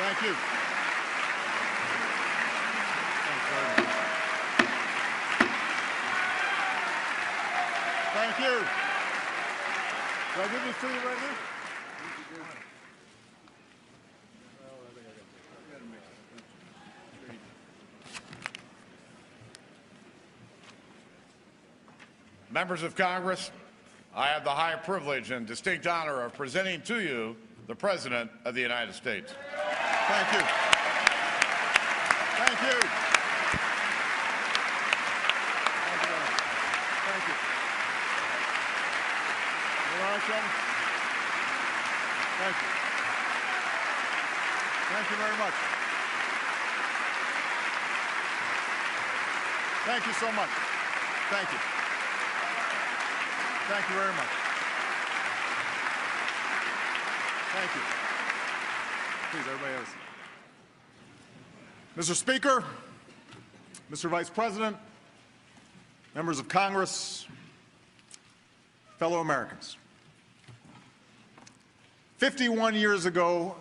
Thank you. Thanks very much. Thank you. Do I give this to you right now? Members of Congress, I have the high privilege and distinct honor of presenting to you the President of the United States. Thank you. Thank you. Thank you. All right, gentlemen. Thank you. Thank you very much. Thank you so much. Thank you. Thank you very much. Thank you. Please, everybody else. Mr. Speaker, Mr. Vice President, members of Congress, fellow Americans. 51 years ago,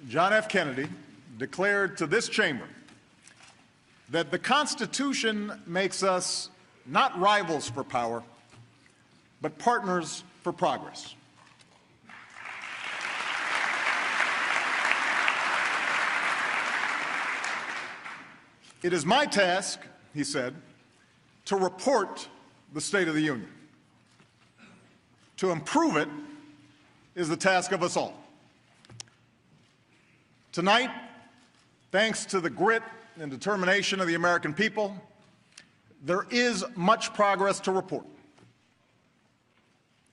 John F. Kennedy declared to this chamber that the Constitution makes us not rivals for power, but partners for progress. It is my task, he said, to report the State of the Union. To improve it is the task of us all. Tonight, thanks to the grit and determination of the American people, there is much progress to report.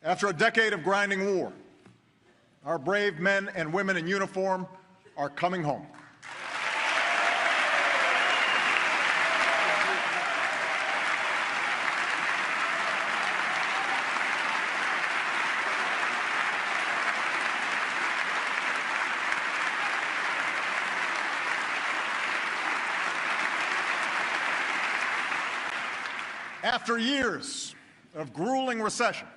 After a decade of grinding war, our brave men and women in uniform are coming home. After years of grueling recession,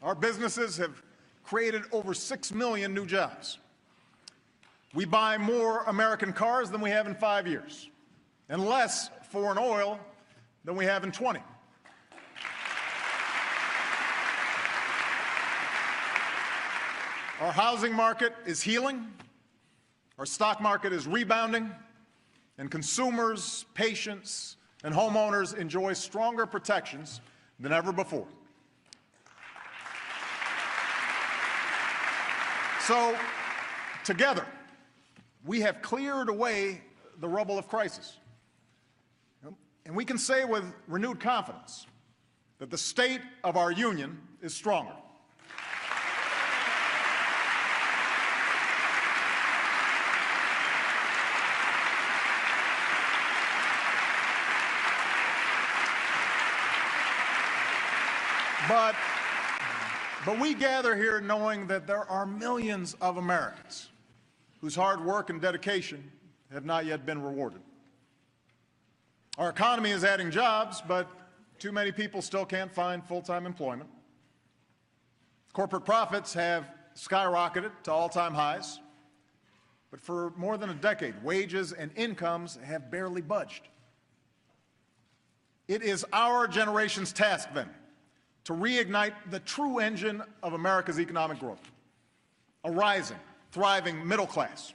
our businesses have created over 6 million new jobs. We buy more American cars than we have in 5 years, and less foreign oil than we have in 20. Our housing market is healing, our stock market is rebounding, and consumers, patients, and homeowners enjoy stronger protections than ever before. So, together, we have cleared away the rubble of crisis. And we can say with renewed confidence that the state of our union is stronger. But we gather here knowing that there are millions of Americans whose hard work and dedication have not yet been rewarded. Our economy is adding jobs, but too many people still can't find full-time employment. Corporate profits have skyrocketed to all-time highs, but for more than a decade, wages and incomes have barely budged. It is our generation's task, then, to reignite the true engine of America's economic growth, a rising, thriving middle class.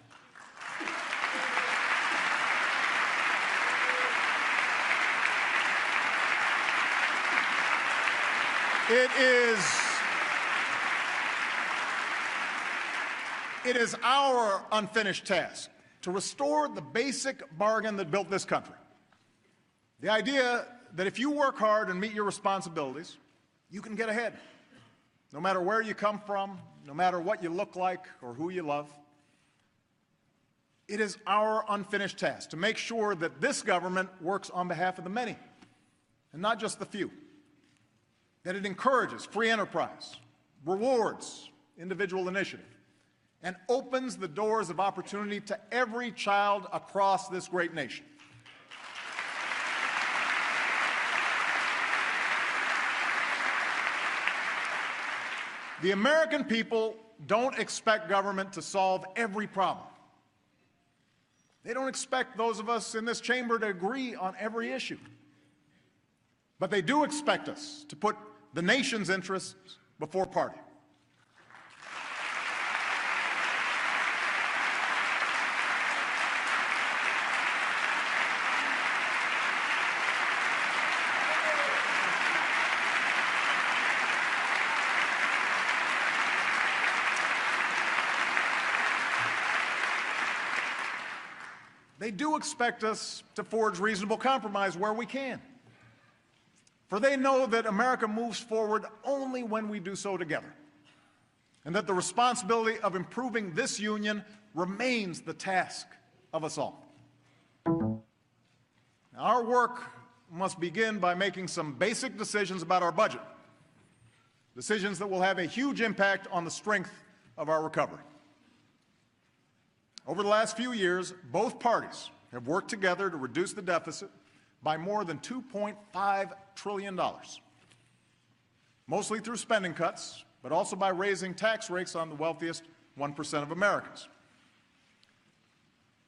It is our unfinished task to restore the basic bargain that built this country. The idea that if you work hard and meet your responsibilities, you can get ahead, no matter where you come from, no matter what you look like or who you love. It is our unfinished task to make sure that this government works on behalf of the many, and not just the few, that it encourages free enterprise, rewards individual initiative, and opens the doors of opportunity to every child across this great nation. The American people don't expect government to solve every problem. They don't expect those of us in this chamber to agree on every issue. But they do expect us to put the nation's interests before party. They do expect us to forge reasonable compromise where we can. For they know that America moves forward only when we do so together, and that the responsibility of improving this union remains the task of us all. Now, our work must begin by making some basic decisions about our budget, decisions that will have a huge impact on the strength of our recovery. Over the last few years, both parties have worked together to reduce the deficit by more than $2.5 trillion, mostly through spending cuts, but also by raising tax rates on the wealthiest 1% of Americans.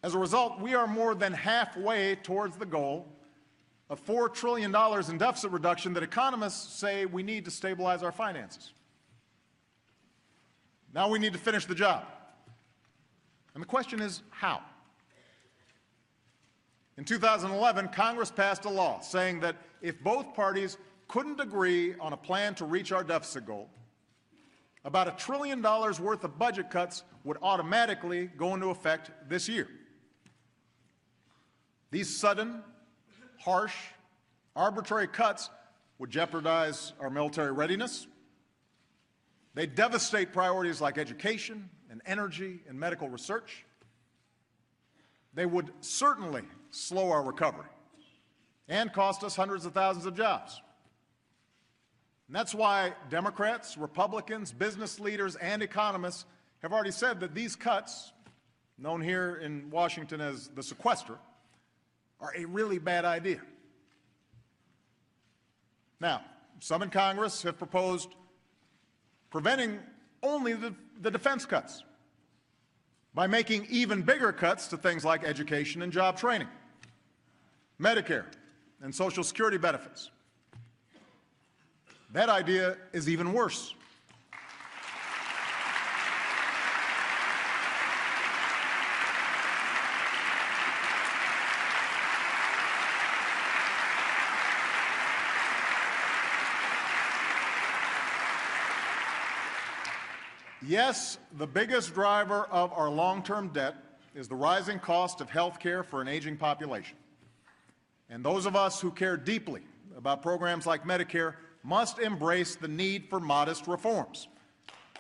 As a result, we are more than halfway towards the goal of $4 trillion in deficit reduction that economists say we need to stabilize our finances. Now we need to finish the job. And the question is, how? In 2011, Congress passed a law saying that if both parties couldn't agree on a plan to reach our deficit goal, about $1 trillion worth of budget cuts would automatically go into effect this year. These sudden, harsh, arbitrary cuts would jeopardize our military readiness. They'd devastate priorities like education and energy and medical research. They would certainly slow our recovery and cost us hundreds of thousands of jobs. And that's why Democrats, Republicans, business leaders, and economists have already said that these cuts, known here in Washington as the sequester, are a really bad idea. Now, some in Congress have proposed preventing only the defense cuts by making even bigger cuts to things like education and job training, Medicare, and Social Security benefits. That idea is even worse. Yes, the biggest driver of our long-term debt is the rising cost of health care for an aging population. And those of us who care deeply about programs like Medicare must embrace the need for modest reforms.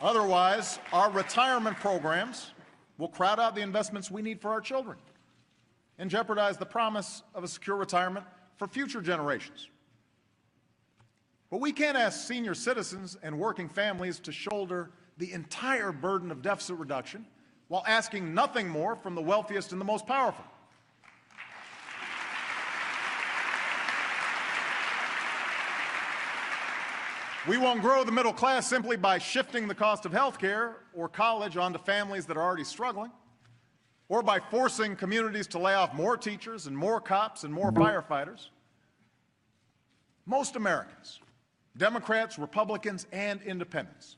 Otherwise, our retirement programs will crowd out the investments we need for our children and jeopardize the promise of a secure retirement for future generations. But we can't ask senior citizens and working families to shoulder the entire burden of deficit reduction while asking nothing more from the wealthiest and the most powerful. We won't grow the middle class simply by shifting the cost of health care or college onto families that are already struggling, or by forcing communities to lay off more teachers and more cops and more firefighters. Most Americans, Democrats, Republicans, and independents,